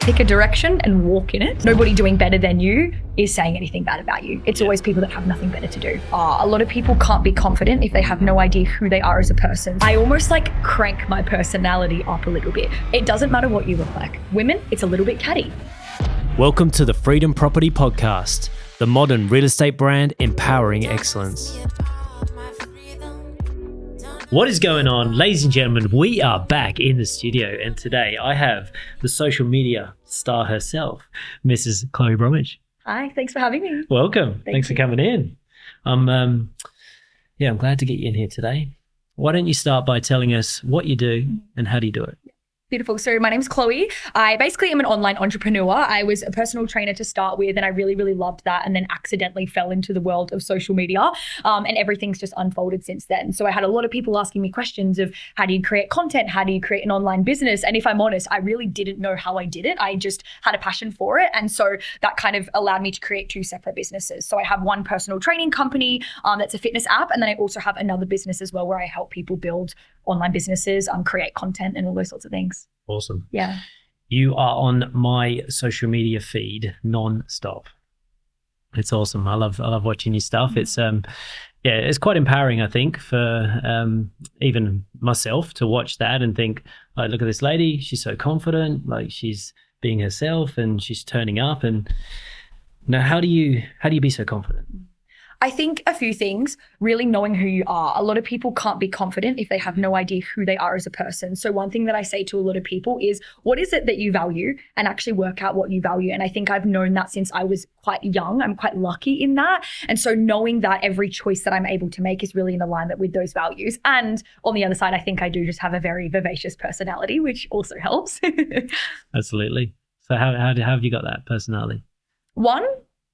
Pick a direction and walk in it. Nobody doing better than you is saying anything bad about you. It's always people that have nothing better to do. A lot of people can't be confident if they have no idea who they are as a person. I almost like crank my personality up a little bit. It doesn't matter what you look like. Women, it's a little bit catty. Welcome to the Freedom Property Podcast, the modern real estate brand empowering excellence. What is going on, ladies and gentlemen? We are back in the studio, and today I have the social media star herself, Mrs. Chloe Bromage. Hi, thanks for having me. Welcome. Thanks for coming in. I'm glad to get you in here today. Why don't you start by telling us what you do and how do you do it? Beautiful. So my name's Chloe. I basically am an online entrepreneur. I was a personal trainer to start with, and I really, really loved that, and then accidentally fell into the world of social media, and everything's just unfolded since then. So I had a lot of people asking me questions of how do you create content? How do you create an online business? And if I'm honest, I really didn't know how I did it. I just had a passion for it. And so that kind of allowed me to create two separate businesses. So I have one personal training company that's a fitness app. And then I also have another business as well where I help people build online businesses, create content and all those sorts of things. Awesome. Yeah. You are on my social media feed non-stop. It's awesome. I love watching your stuff. It's it's quite empowering, I think, for even myself to watch that and think, oh, look at this lady, she's so confident, like she's being herself and she's turning up. And now how do you be so confident? I think a few things, really knowing who you are. A lot of people can't be confident if they have no idea who they are as a person. So one thing that I say to a lot of people is, what is it that you value, and actually work out what you value. And I think I've known that since I was quite young. I'm quite lucky in that. And so knowing that every choice that I'm able to make is really in alignment with those values. And on the other side, I think I do just have a very vivacious personality, which also helps. Absolutely. So how have you got that personality? One,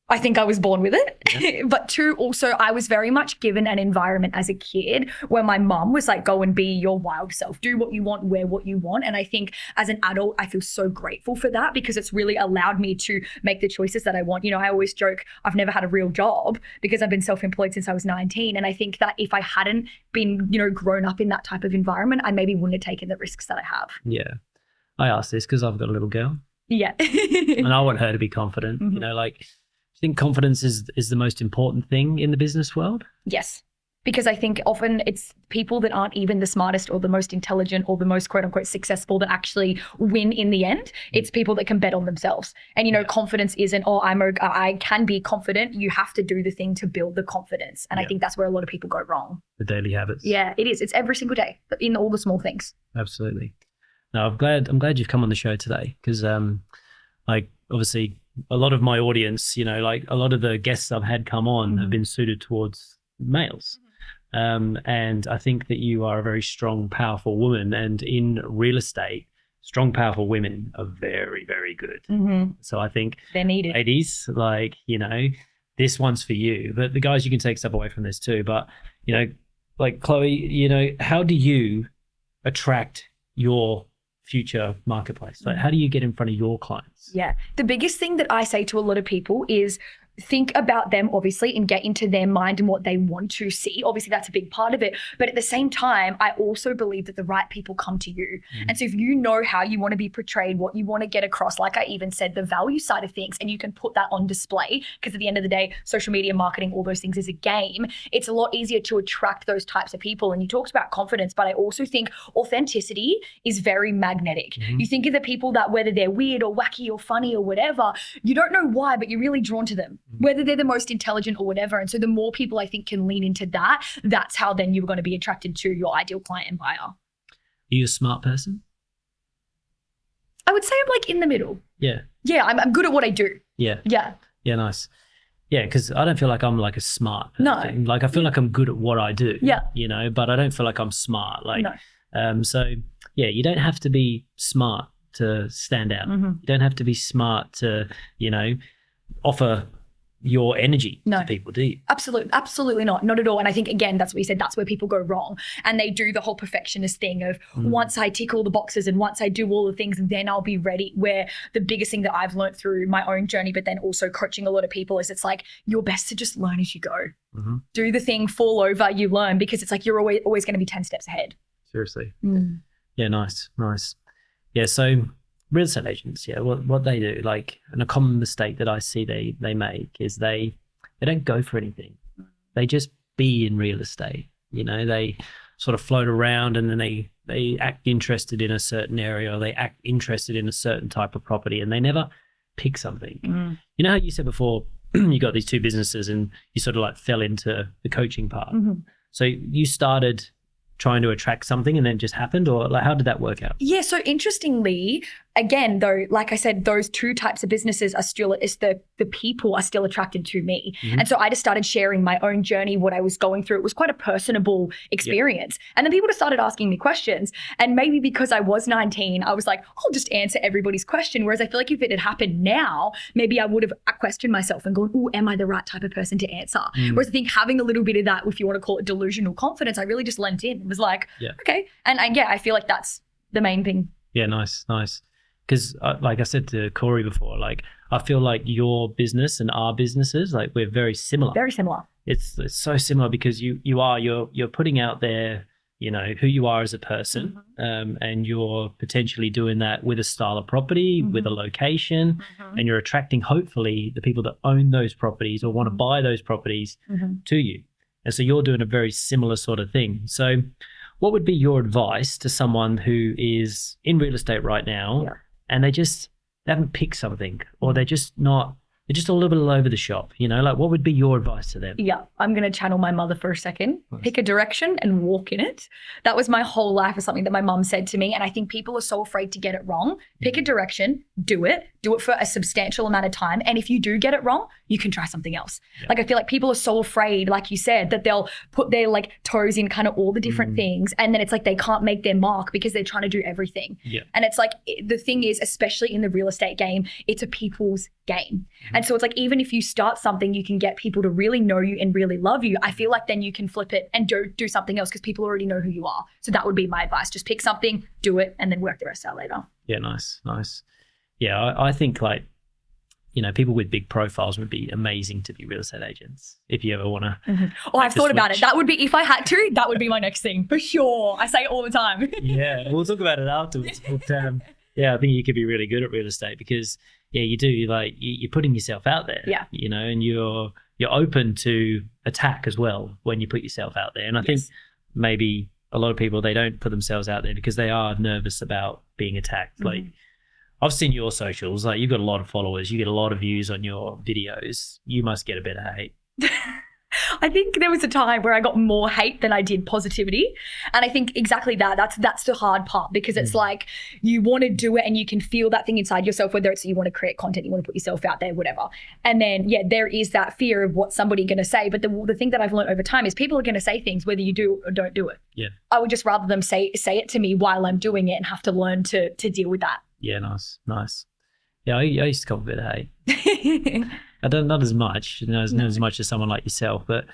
I think I was born with it. Yeah. But two, also, I was very much given an environment as a kid where my mum was like, go and be your wild self, do what you want, wear what you want. And I think as an adult, I feel so grateful for that because it's really allowed me to make the choices that I want. You know, I always joke, I've never had a real job because I've been self-employed since I was 19. And I think that if I hadn't been, grown up in that type of environment, I maybe wouldn't have taken the risks that I have. Yeah. I asked this because I've got a little girl. Yeah. And I want her to be confident, Mm-hmm. I think confidence is the most important thing in the business world. Yes, because I think often it's people that aren't even the smartest or the most intelligent or the most quote unquote successful that actually win in the end. It's people that can bet on themselves. And, confidence isn't, I can be confident. You have to do the thing to build the confidence. And I think that's where a lot of people go wrong. The daily habits. Yeah, it is. It's every single day in all the small things. Absolutely. No, I'm glad you've come on the show today because obviously a lot of my audience, a lot of the guests I've had come on have been suited towards males. And I think that you are a very strong, powerful woman. And in real estate, strong, powerful women are very, very good. Mm-hmm. So I think they're needed. Ladies, this one's for you. But the guys, you can take stuff away from this too. But, Chloe, how do you attract your future marketplace? Like, how do you get in front of your clients? Yeah. The biggest thing that I say to a lot of people is think about them, obviously, and get into their mind and what they want to see. Obviously, that's a big part of it. But at the same time, I also believe that the right people come to you. And so if you know how you want to be portrayed, what you want to get across, like I even said, the value side of things, and you can put that on display, because at the end of the day, social media marketing, all those things is a game. It's a lot easier to attract those types of people. And you talked about confidence, but I also think authenticity is very magnetic. Mm-hmm. You think of the people that, whether they're weird or wacky or funny or whatever, you don't know why, but you're really drawn to them, whether they're the most intelligent or whatever. And so the more people I think can lean into that, that's how then you're going to be attracted to your ideal client and buyer. Are you a smart person? I would say I'm like in the middle. Yeah. Yeah, I'm good at what I do. Yeah. Yeah. Yeah, nice. Yeah, because I don't feel like I'm like a smart person. No. Like I feel like I'm good at what I do. Yeah. But I don't feel like I'm smart. No. So yeah, you don't have to be smart to stand out. Mm-hmm. You don't have to be smart to, offer your energy to people, do you? Absolutely not at all. And I think, again, that's what you said, that's where people go wrong, and they do the whole perfectionist thing of once I tick all the boxes and once I do all the things, then I'll be ready. Where the biggest thing that I've learned through my own journey, but then also coaching a lot of people, is it's like you're best to just learn as you go. Do the thing, fall over, you learn, because it's like you're always going to be 10 steps ahead. Seriously. Yeah, nice. Yeah, so real estate agents, yeah, what they do, like, and a common mistake that I see they make is they don't go for anything. They just be in real estate. You know, they sort of float around and then they act interested in a certain area, or they act interested in a certain type of property, and they never pick something. You know how you said before you got these two businesses and you sort of like fell into the coaching part. So you started trying to attract something and then it just happened, or like how did that work out? Yeah, so interestingly, again, though, like I said, those two types of businesses are still, it's the people are still attracted to me. And so I just started sharing my own journey, what I was going through. It was quite a personable experience. And then people just started asking me questions. And maybe because I was 19, I was like, I'll just answer everybody's question. Whereas I feel like if it had happened now, maybe I would have questioned myself and gone, oh, am I the right type of person to answer? Whereas I think having a little bit of that, if you want to call it delusional confidence, I really just lent in and was like, okay. And I feel like that's the main thing. Yeah, nice. Because like I said to Corey before, like I feel like your business and our businesses, like we're very similar. Very similar. It's so similar because you're putting out there, you know, who you are as a person, and you're potentially doing that with a style of property, with a location, and you're attracting hopefully the people that own those properties or want to buy those properties to you. And so you're doing a very similar sort of thing. So what would be your advice to someone who is in real estate right now and they haven't picked something, or they're just a little bit all over the shop, you know, like what would be your advice to them? Yeah, I'm going to channel my mother for a second. Nice. Pick a direction and walk in it. That was my whole life, is something that my mum said to me. And I think people are so afraid to get it wrong. Pick a direction, do it for a substantial amount of time. And if you do get it wrong, you can try something else. Like I feel like people are so afraid, like you said, that they'll put their like toes in kind of all the different things. And then it's like they can't make their mark because they're trying to do everything. And it's like, the thing is, especially in the real estate game, it's a people's game. And so it's like, even if you start something, you can get people to really know you and really love you. I feel like then you can flip it and do something else because people already know who you are. So that would be my advice. Just pick something, do it, and then work the rest out later. Yeah, nice. Yeah, I think like, you know, people with big profiles would be amazing to be real estate agents if you ever want to. Oh, I've thought about it. That would be, if I had to, that would be my next thing for sure. I say it all the time. Yeah, we'll talk about it afterwards. But yeah, I think you could be really good at real estate because you do, like you're putting yourself out there. You know, and you're open to attack as well when you put yourself out there. And I think maybe a lot of people, they don't put themselves out there because they are nervous about being attacked. Like I've seen your socials, like you've got a lot of followers, you get a lot of views on your videos. You must get a bit of hate. I think there was a time where I got more hate than I did positivity. And I think exactly that's the hard part, because it's like you want to do it and you can feel that thing inside yourself, whether it's you want to create content, you want to put yourself out there, whatever. And then, there is that fear of what somebody's going to say. But the thing that I've learned over time is people are going to say things whether you do or don't do it. I would just rather them say it to me while I'm doing it and have to learn to deal with that. Yeah, nice. Yeah, I used to cop a bit of hate. I don't, not as much, not as much as someone like yourself, but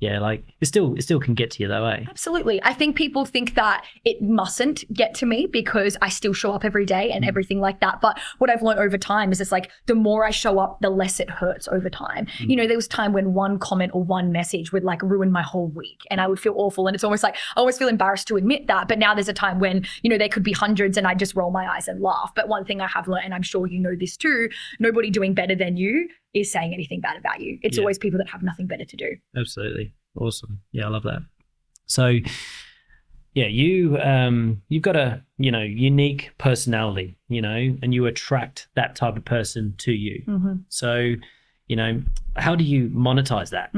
yeah, like it still can get to you though, eh? Absolutely. I think people think that it mustn't get to me because I still show up every day and everything like that. But what I've learned over time is it's like the more I show up, the less it hurts over time. You know, there was time when one comment or one message would like ruin my whole week and I would feel awful. And it's almost like I always feel embarrassed to admit that. But now there's a time when, you know, there could be hundreds and I just roll my eyes and laugh. But one thing I have learned, and I'm sure you know this too, nobody doing better than you is saying anything bad about you. It's always people that have nothing better to do. Absolutely. Awesome. Yeah, I love that. So yeah, you've got a, you know, unique personality, you know, and you attract that type of person to you. So, you know, how do you monetize that?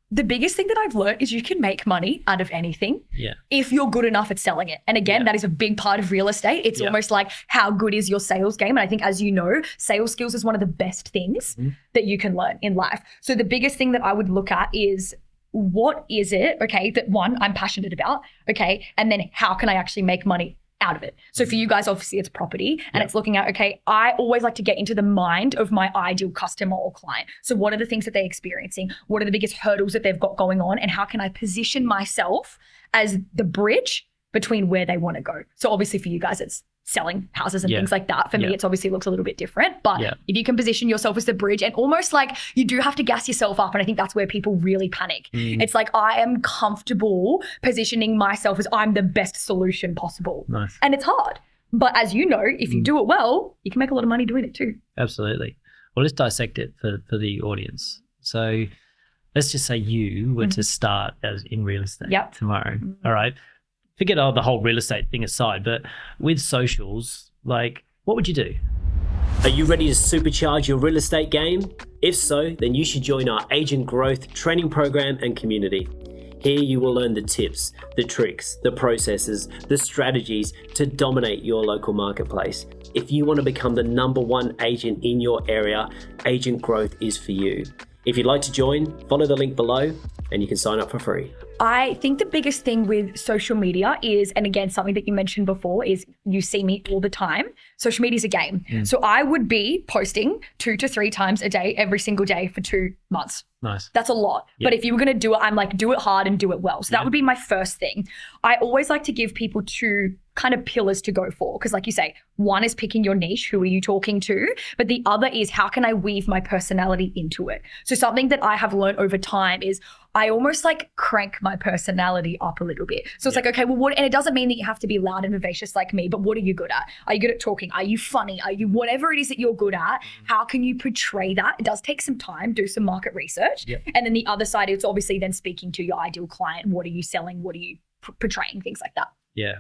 The biggest thing that I've learned is you can make money out of anything if you're good enough at selling it. And again, that is a big part of real estate. It's almost like how good is your sales game? And I think, as you know, sales skills is one of the best things that you can learn in life. So the biggest thing that I would look at is, what is it, okay, that one, I'm passionate about, okay, and then how can I actually make money out of it? So for you guys, obviously it's property and it's looking at, okay, I always like to get into the mind of my ideal customer or client. So what are the things that they're experiencing? What are the biggest hurdles that they've got going on? And how can I position myself as the bridge between where they want to go? So obviously for you guys, it's selling houses and things like that. For me, it's obviously looks a little bit different, but if you can position yourself as the bridge, and almost like you do have to gas yourself up. And I think that's where people really panic. It's like, I am comfortable positioning myself as I'm the best solution possible. And it's hard. But as you know, if you do it well, you can make a lot of money doing it too. Absolutely. Well, let's dissect it for the audience. So let's just say you were to start as in real estate tomorrow. All right. Forget the whole real estate thing aside, but with socials, like, what would you do? Are you ready to supercharge your real estate game? If so, then you should join our agent growth training program and community. Here you will learn the tips, the tricks, the processes, the strategies to dominate your local marketplace. If you want to become the #1 agent in your area, agent growth is for you. If you'd like to join, follow the link below and you can sign up for free. I think the biggest thing with social media is, and again, something that you mentioned before is you see me all the time. Social media is a game. So I would be posting 2 to 3 times a day, every single day for 2 months. Nice. That's a lot. But if you were going to do it, I'm like, do it hard and do it well. So that would be my first thing. I always like to give people 2 kind of pillars to go for. Because like you say, one is picking your niche. Who are you talking to? But the other is how can I weave my personality into it? So something that I have learned over time is I almost like crank my personality up a little bit. So it's like, okay, well, and it doesn't mean that you have to be loud and vivacious like me, but what are you good at? Are you good at talking? Are you funny? Are you whatever it is that you're good at? How can you portray that? It does take some time, do some market research. And then the other side, it's obviously then speaking to your ideal client. What are you selling? What are you portraying? Things like that. Yeah.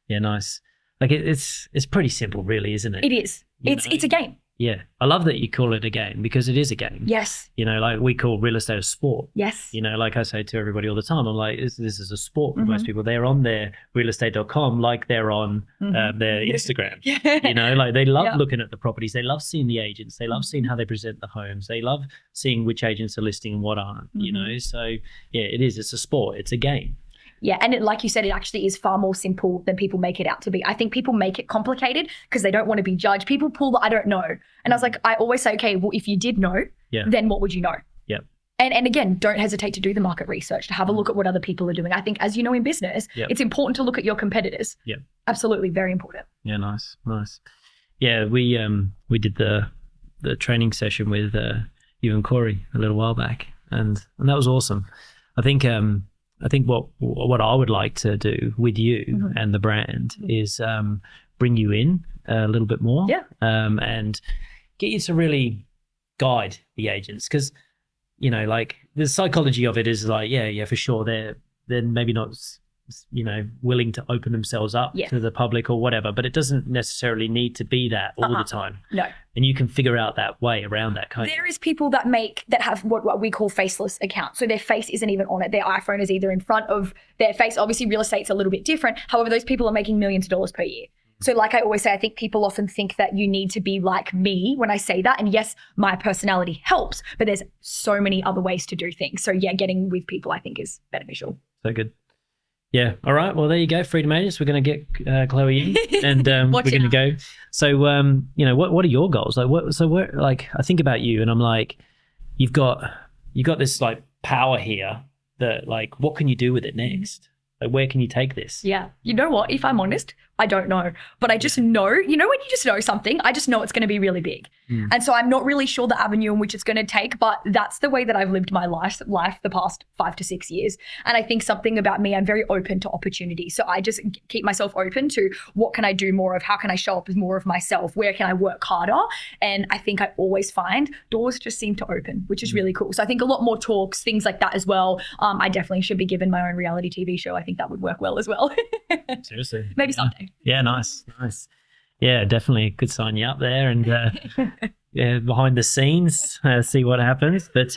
Yeah, nice. Like it's pretty simple, really, isn't it? It is. It's a game. Yeah. I love that you call it a game because it is a game. Yes. You know, like we call real estate a sport. Yes. You know, like I say to everybody all the time, I'm like, this is a sport for most people. They're on their realestate.com like they're on their Instagram. You know, like they love looking at the properties. They love seeing the agents. They love seeing how they present the homes. They love seeing which agents are listing and what aren't, you know. So, yeah, it is. It's a sport. It's a game. Yeah, and like you said, it actually is far more simple than people make it out to be. I think people make it complicated because they don't want to be judged. People pull the I don't know. And I was like, I always say, okay, well, if you did know, then what would you know? And again, don't hesitate to do the market research, to have a look at what other people are doing. I think as you know in business, it's important to look at your competitors. Absolutely, very important. Yeah, nice. Yeah, we did the training session with you and Corey a little while back, and that was awesome. I think what I would like to do with you and the brand is bring you in a little bit more, and get you to really guide the agents, because you know, like the psychology of it is like, yeah, for sure, they're maybe not, you know, willing to open themselves up to the public or whatever, but it doesn't necessarily need to be that all the time. No. And you can figure out that way around that kind of. There is people that have what we call faceless accounts. So their face isn't even on it. Their iPhone is either in front of their face. Obviously, real estate's a little bit different. However, those people are making millions of dollars per year. So like I always say, I think people often think that you need to be like me when I say that. And yes, my personality helps, but there's so many other ways to do things. So yeah, getting with people I think is beneficial. So good. Yeah. All right. Well, there you go. Freedom Agents. We're going to get Chloe in, and we're going to go. So, you know, what are your goals? Like, I think about you, and I'm like, you've got this like power here that like, what can you do with it next? Like, where can you take this? Yeah. You know what? If I'm honest, I don't know. But I just know, you know, when you just know something, I just know it's going to be really big. And so I'm not really sure the avenue in which it's going to take, but that's the way that I've lived my life the past 5 to 6 years. And I think something about me, I'm very open to opportunity. So I just keep myself open to what can I do more of? How can I show up as more of myself? Where can I work harder? And I think I always find doors just seem to open, which is really cool. So I think a lot more talks, things like that as well. I definitely should be given my own reality TV show. I think that would work well as well. Seriously. Maybe someday. Yeah, nice. Yeah, definitely could sign you up there and yeah, behind the scenes, see what happens. But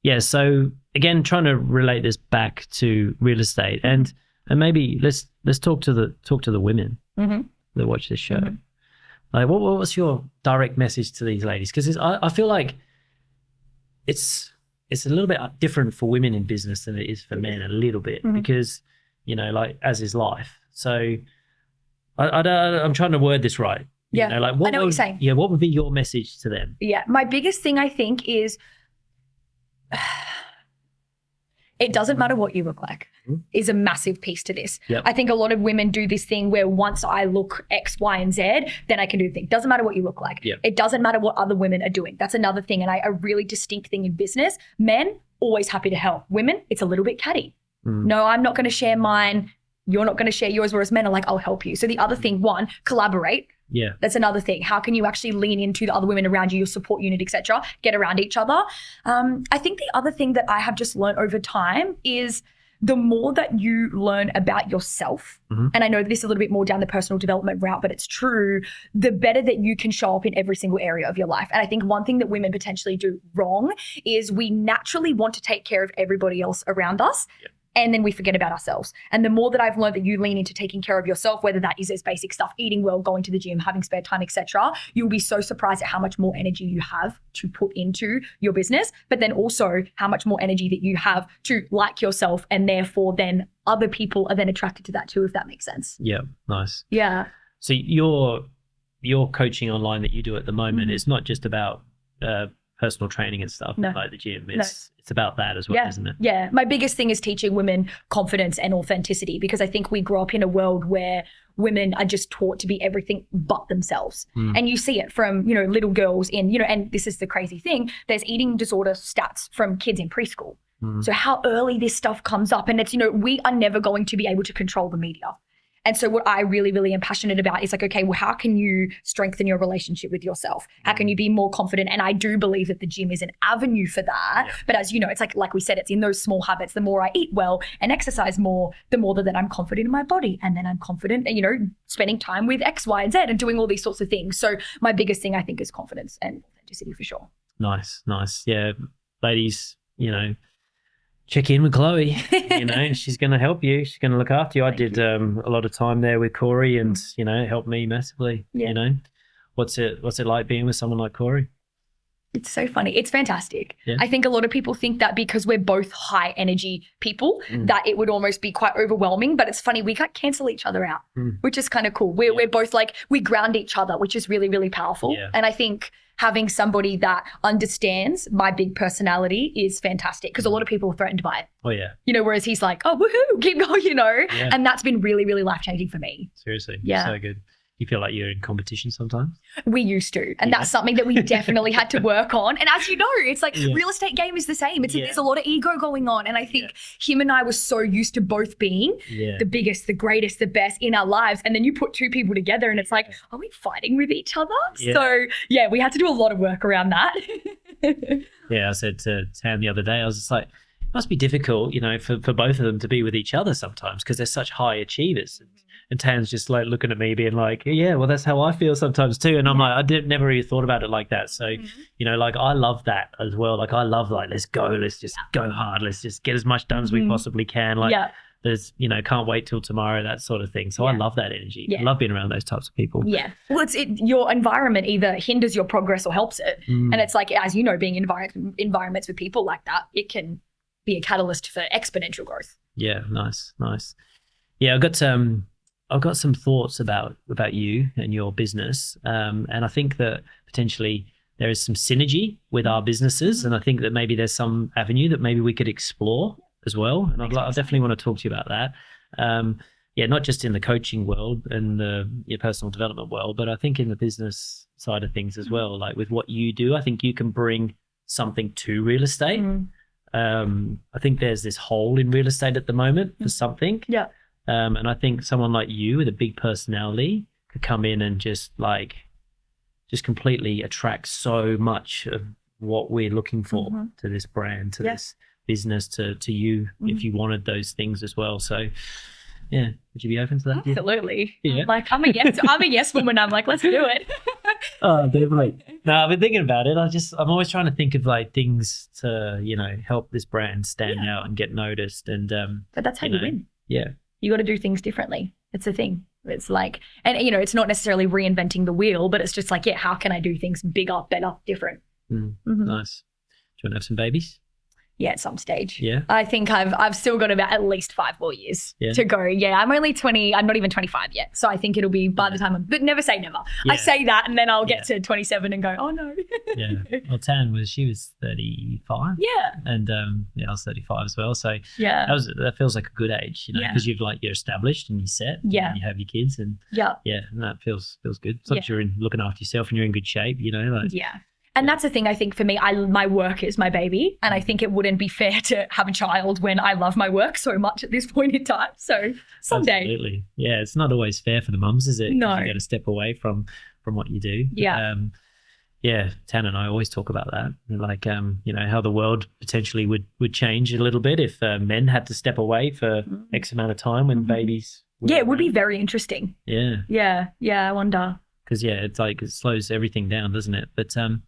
yeah, so again, trying to relate this back to real estate, and maybe let's talk to the women that watch this show. Like, what was your direct message to these ladies? Because I feel like it's a little bit different for women in business than it is for men, a little bit, because you know, like as is life. So I'm trying to word this right. Yeah, you know, like I know what you're saying. Yeah, what would be your message to them? Yeah, my biggest thing I think is it doesn't matter what you look like is a massive piece to this. I think a lot of women do this thing where once I look X, Y, and Z, then I can do things. Doesn't matter what you look like. It doesn't matter what other women are doing. That's another thing, and a really distinct thing in business. Men, always happy to help. Women, it's a little bit catty. No, I'm not going to share mine. you're not going to share yours, whereas men are like, I'll help you. So the other thing, one, collaborate. Yeah. That's another thing. How can you actually lean into the other women around you, your support unit, etc., get around each other? I think the other thing that I have just learned over time is the more that you learn about yourself, and I know this is a little bit more down the personal development route, but it's true, the better that you can show up in every single area of your life. And I think one thing that women potentially do wrong is we naturally want to take care of everybody else around us. Yep. And then we forget about ourselves. And the more that I've learned that you lean into taking care of yourself, whether that is as basic stuff, eating well, going to the gym, having spare time, etc., you'll be so surprised at how much more energy you have to put into your business, but then also how much more energy that you have to like yourself, and therefore then other people are then attracted to that too, if that makes sense. Yeah, nice. Yeah. So your coaching online that you do at the moment is not just about personal training and stuff, like the gym. It's about that as well, isn't it? Yeah. My biggest thing is teaching women confidence and authenticity, because I think we grow up in a world where women are just taught to be everything but themselves. And you see it from, little girls in, and this is the crazy thing, there's eating disorder stats from kids in preschool. So how early this stuff comes up, and it's, we are never going to be able to control the media. And so what I really, really am passionate about is like, okay, well, how can you strengthen your relationship with yourself? How can you be more confident? And I do believe that the gym is an avenue for that. Yeah. But as you know, it's like we said, it's in those small habits. The more I eat well and exercise more, the more that I'm confident in my body. And then I'm confident, spending time with X, Y, and Z and doing all these sorts of things. So my biggest thing, I think, is confidence and authenticity for sure. Nice. Yeah. Ladies, check in with Chloe. She's going to help you. She's going to look after you. I did a lot of time there with Corey, and it helped me massively. Yeah. What's it like being with someone like Corey? It's so funny. It's fantastic. Yeah. I think a lot of people think that because we're both high energy people, that it would almost be quite overwhelming. But it's funny, we can't cancel each other out, which is kind of cool. We're both like, we ground each other, which is really, really powerful. Yeah. And I think having somebody that understands my big personality is fantastic, because a lot of people are threatened by it. Oh, yeah. Whereas he's like, oh, woohoo, keep going, Yeah. And that's been really, really life-changing for me. Seriously. Yeah. So good. You feel like you're in competition sometimes? We used to. And that's something that we definitely had to work on. And as you know, it's like real estate game is the same. There's a lot of ego going on. And I think him and I were so used to both being the biggest, the greatest, the best in our lives. And then you put two people together and it's like, are we fighting with each other? Yeah. So we had to do a lot of work around that. I said to Tam the other day, I was just like, it must be difficult, for both of them to be with each other sometimes, because they're such high achievers. And Tan's just like looking at me being like, yeah, well, that's how I feel sometimes too. And I'm like, never really thought about it like that. So, I love that as well. Like, I love let's go, let's just go hard. Let's just get as much done as we possibly can. There's, can't wait till tomorrow, that sort of thing. So I love that energy. I love being around those types of people. Yeah. Well, your environment either hinders your progress or helps it. And it's like, as you know, being in environments with people like that, it can be a catalyst for exponential growth. Yeah. Nice. Yeah. I've got some thoughts about you and your business. And I think that potentially there is some synergy with our businesses. And I think that maybe there's some avenue that maybe we could explore as well. And I definitely want to talk to you about that. Not just in the coaching world and your personal development world, but I think in the business side of things as well. Like with what you do, I think you can bring something to real estate. I think there's this hole in real estate at the moment for something. Yeah. And I think someone like you with a big personality could come in and just completely attract so much of what we're looking for to this brand, to this business, to you, if you wanted those things as well. So, would you be open to that? Absolutely. Yeah. I'm a yes woman. I'm like, let's do it. Oh, definitely. No, I've been thinking about it. I'm always trying to think of things to, help this brand stand out and get noticed. And but that's how you win. Yeah. You got to do things differently. It's a thing. It's like, and it's not necessarily reinventing the wheel, but it's just like, how can I do things bigger, better, different? Nice. Do you want to have some babies? Yeah, at some stage. Yeah. I think I've still got about at least 5 more years to go. Yeah, I'm only 20. I'm not even 25 yet. So I think it'll be by the time but never say never. Yeah. I say that and then I'll get to 27 and go, oh no. Well, she was 35. Yeah. And I was 35 as well. So that feels like a good age, because you're established and you're set. Yeah. And you have your kids and and that feels good. Sometimes you're looking after yourself and you're in good shape, Yeah. And that's the thing, I think for me, my work is my baby. And I think it wouldn't be fair to have a child when I love my work so much at this point in time. So someday. Absolutely. Yeah, it's not always fair for the mums, is it? No. You got to step away from what you do. Yeah. Yeah, Tan and I always talk about that, like how the world potentially would change a little bit if men had to step away for X amount of time when babies. Yeah, it would be very interesting. Yeah. Yeah, I wonder. Because it's like it slows everything down, doesn't it? But I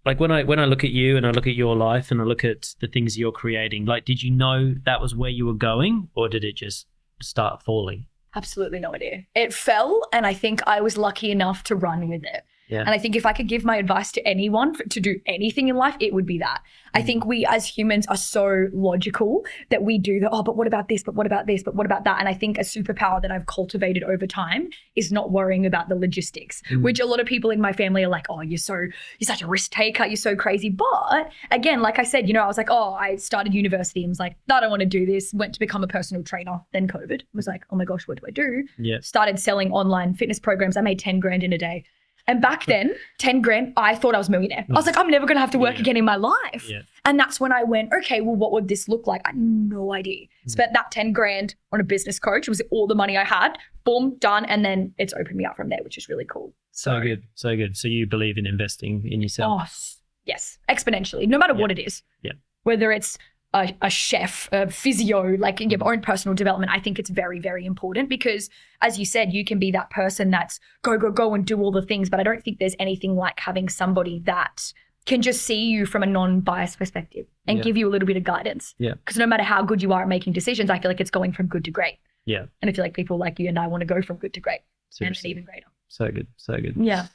like when I look at you and I look at your life and I look at the things you're creating, like, did you know that was where you were going, or did it just start falling? Absolutely no idea. It fell, and I think I was lucky enough to run with it. Yeah. And I think if I could give my advice to anyone to do anything in life, it would be that. I think we as humans are so logical that we do but what about this? But what about this? But what about that? And I think a superpower that I've cultivated over time is not worrying about the logistics, which a lot of people in my family are like, oh, you're such a risk taker. You're so crazy. But again, like I said, I was like, I started university and was like, I don't want to do this. Went to become a personal trainer. Then COVID was like, oh my gosh, what do I do? Yeah. Started selling online fitness programs. I made 10 grand in a day. And back then, 10 grand, I thought I was a millionaire. I was like, I'm never going to have to work again in my life. Yeah. And that's when I went, okay, well, what would this look like? I had no idea. Spent that 10 grand on a business coach. It was all the money I had. Boom, done. And then it's opened me up from there, which is really cool. So good. So good. So you believe in investing in yourself? Oh, yes. Exponentially, no matter what it is. Yeah. Whether it's a chef, a physio, like your own personal development, I think it's very, very important because, as you said, you can be that person that's go and do all the things, but I don't think there's anything like having somebody that can just see you from a non-biased perspective and give you a little bit of guidance. Yeah. Because no matter how good you are at making decisions, I feel like it's going from good to great. Yeah. And I feel like people like you and I want to go from good to great. Seriously. And then even greater. So good. So good. Yeah.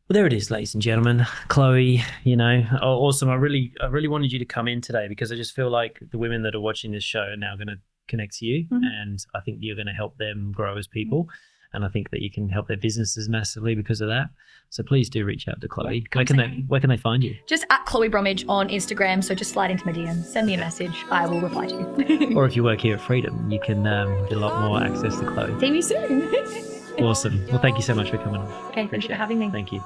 Well, there it is, ladies and gentlemen. Chloe, awesome. I really wanted you to come in today because I just feel like the women that are watching this show are now going to connect to you, and I think you're going to help them grow as people, and I think that you can help their businesses massively because of that. So please do reach out to Chloe. Where can they find you? Just at Chloe Bromage on Instagram. So just slide into my DM, send me a message. I will reply to you. Or if you work here at Freedom, you can get a lot more access to Chloe. See you soon. Awesome. Well, thank you so much for coming on. Okay, thank you for having me. Thank you.